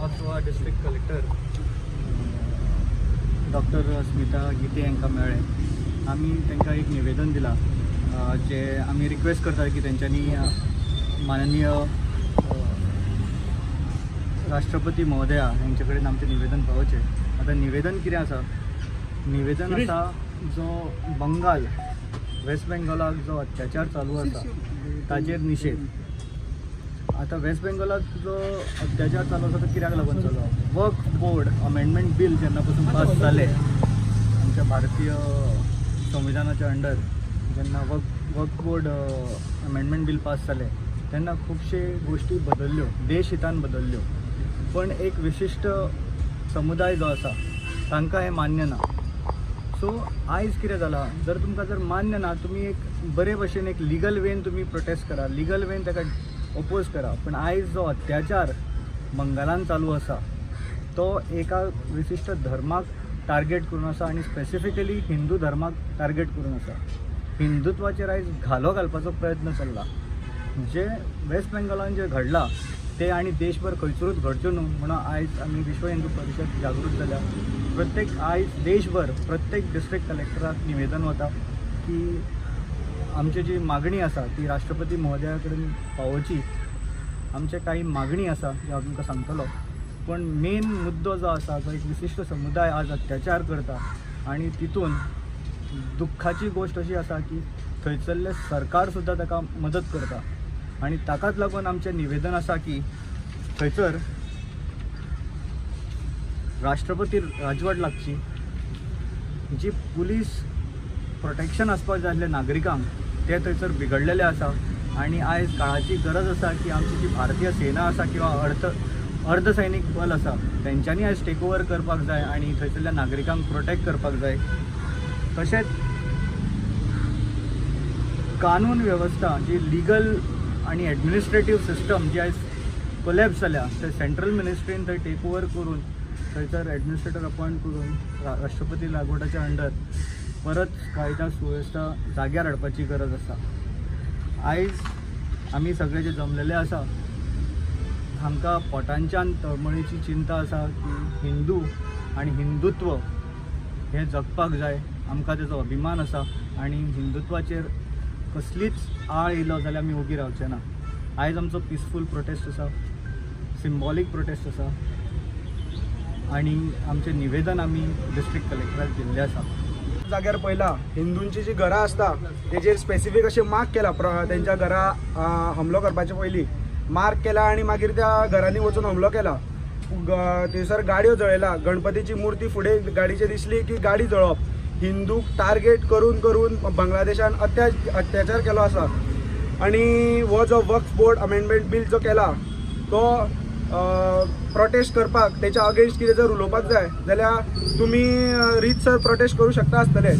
आजवा district collector doctor Smita Gite हांकां मेळ्ळे। आमी तांकां एक निवेदन दिला जे आमी रिक्वेस्ट करता की तेंच्यांनी माननीय राष्ट्रपती महोदया हांचे कडेन आमचें निवेदन पावोवचें। आतां निवेदन कितें आसा, निवेदन आसा जो बंगाल वेस्ट बेंगॉलाक जो अत्याचार चालू आसा ताजेर निशेध। आता वेस्ट बेंगॉलात जो अत्याचार चालू आसा तो कित्याक लागून चालू आसा, वक्फ बोर्ड अमेंडमेंट बिल जेन्ना पासून पास जालें आमच्या भारतीय संविधानाच्या अंडर, जेन्ना वक्फ बोर्ड अमेंडमेंट बिल पास जालें तेन्ना खुबशे गोष्टी बदल्ल्यो, देश हितान बदल्ल्यो, पण एक विशिष्ट समुदाय जो आसा तांकां हें मान्य ना। सो आयज कितें जालां, जर तुमकां जर मान्य ना, तुमी एक बरे भशेन एक लिगल वेन तुमी प्रोटेस्ट करा, लिगल वेन ताका ओपोज करा, पण आयज जो अत्याचार बंगालान चालू आसा तो एका विशिष्ट धर्माक टार्गेट करून आसा आनी स्पेसिफिकली हिंदू धर्माक टार्गेट करून आसा। हिंदुत्वाचेर आयज घालो घालपाचो प्रयत्न चल्ला। जे वेस्ट बेंगॉलान जे घडलां ते आनी देशभर खंयसरूच घडच्यो न्हू म्हणून आयज आमी विश्व हिंदू परिशद जागृत जाल्या। प्रत्येक आयज देशभर प्रत्येक डिस्ट्रिक्ट कलेक्टराक निवेदन वता की आमची जी मागणी आसा ती राष्ट्रपती महोदया कडेन पावोवची। आमचे काही मागणी आसा जे हांव तुमकां सांगतलो, पण मेन मुद्दो जो आसा जो एक विशिष्ट समुदाय आज अत्याचार करता आनी तितून दुख्खाची गोष्ट अशी आसा की थंयसरले सरकार सुद्दां ताका मदत करता आनी ताकाच लागून आमचें निवेदन आसा की थंयसर राष्ट्रपती राजवट लागची, जी पुलीस प्रोटेक्शन आसपाक जाय आसलें नागरिकांक ते थंयसर बिगडलेले आसा आनी आयज काळाची गरज आसा की आमची जी भारतीय सेना आसा किंवा अर्धसैनीक बल आसा तेंच्यांनी आयज टेक ओवर करपाक जाय आनी थंयसरल्या नागरिकांक प्रोटेक्ट करपाक जाय। तशेंच कानून वेवस्था जी लिगल आनी एडमिनिस्ट्रेटीव सिस्टम जी आयज कोलॅप्स जाल्या ते सेंट्रल मिनिस्ट्रीन थंय टेक ओवर करून थंयसर एडमिनिस्ट्रेटर अपॉयंट करून राष्ट्रपती लागवडाच्या अंडर परत कायदा सुवेवस्था जाग्यार हाडपाची गरज आसा। आयज आमी सगळे जे जमलेले आसा आमकां पोटांच्यान तळमळीची चिंता आसा की हिंदू आनी हिंदुत्व हे जगपाक जाय, आमकां तेजो अभिमान आसा आनी हिंदुत्वाचेर कसलीच आळ येयलो जाल्यार आमी ओगी रावचे ना। आयज आमचो पिसफूल प्रोटेस्ट आसा, सिंबॉलीक प्रोटेस्ट आसा आनी आमचें निवेदन आमी डिस्ट्रिक्ट कलेक्टराक दिल्लें आसा। जाग्यार पयला हिंदूंची जी घरां आसता तेजेर स्पेसिफीक अशें मार्क केला, तेंच्या घरा हमलो करपाचे पयलीं मार्क केला आनी मागीर त्या घरांनी वचून हमलो केला। थंयसर गाडयो जळयला, गणपतीची मुर्ती फुडें गाडीचे दिसली की गाडी जळप। हिंदूक टार्गेट करून करून बांगलादेशान अत्याचार केलो आसा आनी हो जो वक्फ बोर्ड अमेंडमेंट बिल जो केला तो प्रोटेस्ट करपाक तेच्या अगेन्स्ट कितें जर उलोवपाक जाय जाल्यार तुमी रितसर प्रोटेस्ट करूं शकता आसतले।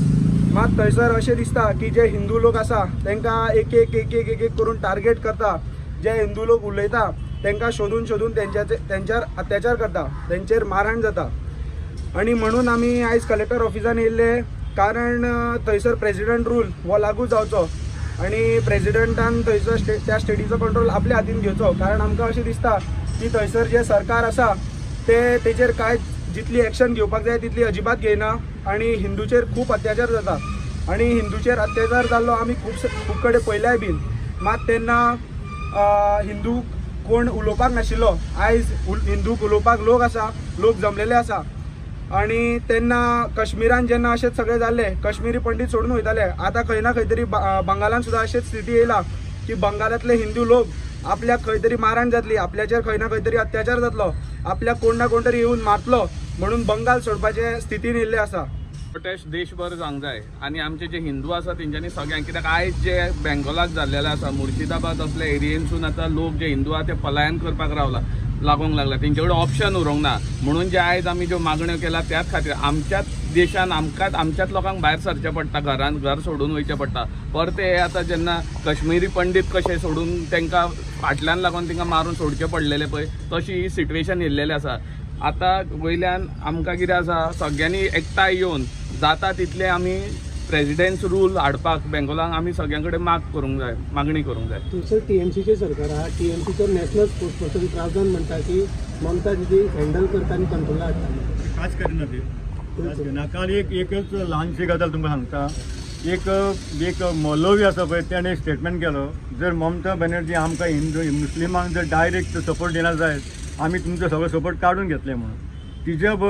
मात थंयसर अशें दिसता की जे हिंदू लोक आसा तांकां एक एक एक एक एक एक करून टार्गेट करता, जे हिंदू लोक उलयता तांकां सोदून सोदून तेंच्यार अत्याचार करता, तेंचेर मारहाण जाता। आनी म्हणून आमी आयज कलेक्टर ऑफिसान येयल्ले, कारण थंयसर प्रेसिडेंट रूल हो लागू जावचो आनी प्रेसिडेंटान थंयसर त्या स्टेटीचो कंट्रोल आपल्या हातीन घेवचो। कारण आमकां अशें दिसता की थंयसर जे सरकार आसा तेचेर कांय जितली एक्शन घेवपाक जाय तितली अजिबात घेयना आनी हिंदूचेर खूब अत्याचार जाता आनी हिंदूचेर अत्याचार जाल्लो आमी खूब कडेन पयल्याय बीन। मात तेन्ना हिंदू कोण उलोवपाक नाशिल्लो, आयज हिंदूक उलोवपाक लोक आसा, लोक जमलेले आसा। आनी तेन्ना काश्मीरान जेन्ना अशेंच सगळें जाल्लें, काश्मीरी पंडीत सोडून वयताले, आतां खंय ना खंय तरी बंगालान सुद्दां अशीच स्थिती येयला की बंगालांतले हिंदू लोक आपल्याक खंय तरी मारहाण जातली, आपल्याचेर खंय ना खंय तरी अत्याचार जातलो, आपल्याक कोण ना कोण तरी येवन मारतलो म्हणून बंगाल सोडपाचे स्थितीन येयल्ले आसा। प्रोटेस्ट देशभर जावंक जाय आनी आमचे जे हिंदू आसा तेंच्यांनी सगळ्यांक, कित्याक आयज जे बेंगॉलाक जाल्लेले आसा, मुर्शिदाबाद असल्या एरियेनसून आतां लोक जे हिंदू आहा ते पलायन करपाक लागूंक लागला, तेंचे कडेन ऑप्शन उरूंक ना। म्हणून जे आयज आमी ज्यो मागण्यो केला त्याच खातीर आमच्याच देशान आमच्याच लोकांक भायर सरचें पडटा, घर सोडून वयचें पडटा। परते हे आतां जेन्ना काश्मीरी पंडीत कशे सोडून तांकां फाटल्यान लागून तांकां मारून सोडचे पडलेले पळय, तशी ही सिट्युएशन येयल्लेली आसा। आतां वयल्यान आमकां कितें आसा, सगळ्यांनी एकठांय येवन जाता तितले आमी प्रेसिडेंट्स रूल हाडपाक बेंगॉलाक आमी सगळ्यां कडेन मागणी करूंक जाय. थंयसर टीएमसीचे सरकार आहा, टीएमसीचो नॅशनल स्पोर्ट्स पर्सन राजन म्हणटा की ममता दिदी हँडल करता आनी कंट्रोला हाडटा. कांयच करिना ती, कांयच करिना. कारण एकच ल्हानशी गजाल तुमकां सांगता. एक मौलवी आसा पळय तेणें स्टेटमेंट केलो, जर ममता बॅनर्जी आमकां हिंदू मुस्लिमांक जर डायरेक्ट सपोर्ट दिना जायत आमी तुमचो सगळो सपोर्ट काडून घेतले म्हणून.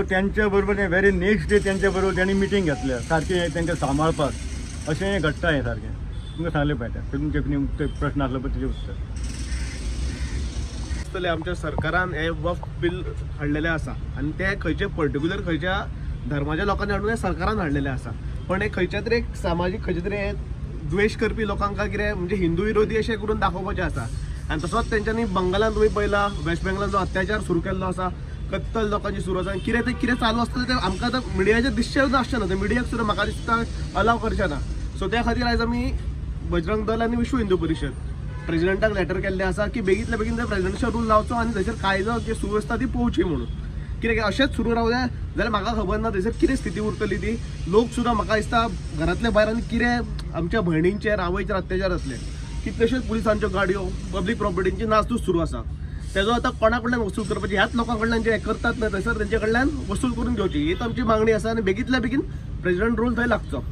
त्यांच्या बरोबर वेरी नेक्स्ट डे त्यांच्या बरोबर त्यांनी मिटींग घेतल्या सारकें तेंकां सांबाळपाक. अशें हें घडटा हें सारकें. तुमकां सांगलें पाहिजे तुमचे प्रश्न आसलो पळय तेजें उत्तर. आमच्या सरकारान हे वक्फ बिल हाडलेलें आसा आनी ते खंयचे पर्टिक्युलर खंयच्या धर्माच्या लोकांनी हाडून सरकारान हाडलेलें आसा. पण हे खंयच्या तरी एक सामाजीक खंयचे तरी द्वेश करपी लोकांक कितें म्हणजे हिंदू विरोधी अशें करून दाखोवपाचें आसा. आनी तसोच तेंच्यांनी बंगालान तुमी पळयला, वेस्ट बेंगॉलान जो अत्याचार सुरू केल्लो आसा, कत्तल लोकांची सुरू आसा, कितें चालू आसता तें आमकां आतां मिडियाचेर दिसचें आसचें ना. तें मिडियाक सुद्दां म्हाका दिसता अलाव करचें ना. सो त्या खातीर आयज आमी बजरंग दल आनी विश्व हिंदू परिशद प्रेसिडेंटाक लेटर केल्लें आसा की बेगींतल्या बेगीन ते प्रेसिडेंटाचो रूल लावचो आनी थंयसर कायदो जी सुवेवस्था ती पोवची म्हणून. कित्याक अशेंच सुरू रावलें जाल्यार म्हाका खबर ना थंयसर कितें स्थिती उरतली ती. लोक सुद्दां म्हाका दिसता घरांतल्या भायर आनी कितें आमच्या भयणींचेर आवयचेर अत्याचार जातले. कितलेश्योच पुलिसांच्यो गाडयो पब्लीक प्रॉपर्टींची नासधूस सुरू आसा. तेजो आतां कोणा कडल्यान वसूल करपाची, ह्याच लोकां कडल्यान जे करतात ना थंयसर तेंचे कडल्यान वसूल करून घेवची, ही आमची मागणी आसा. आनी बेगींतल्या बेगीन प्रेसिडेंट रूल थंय लागचो.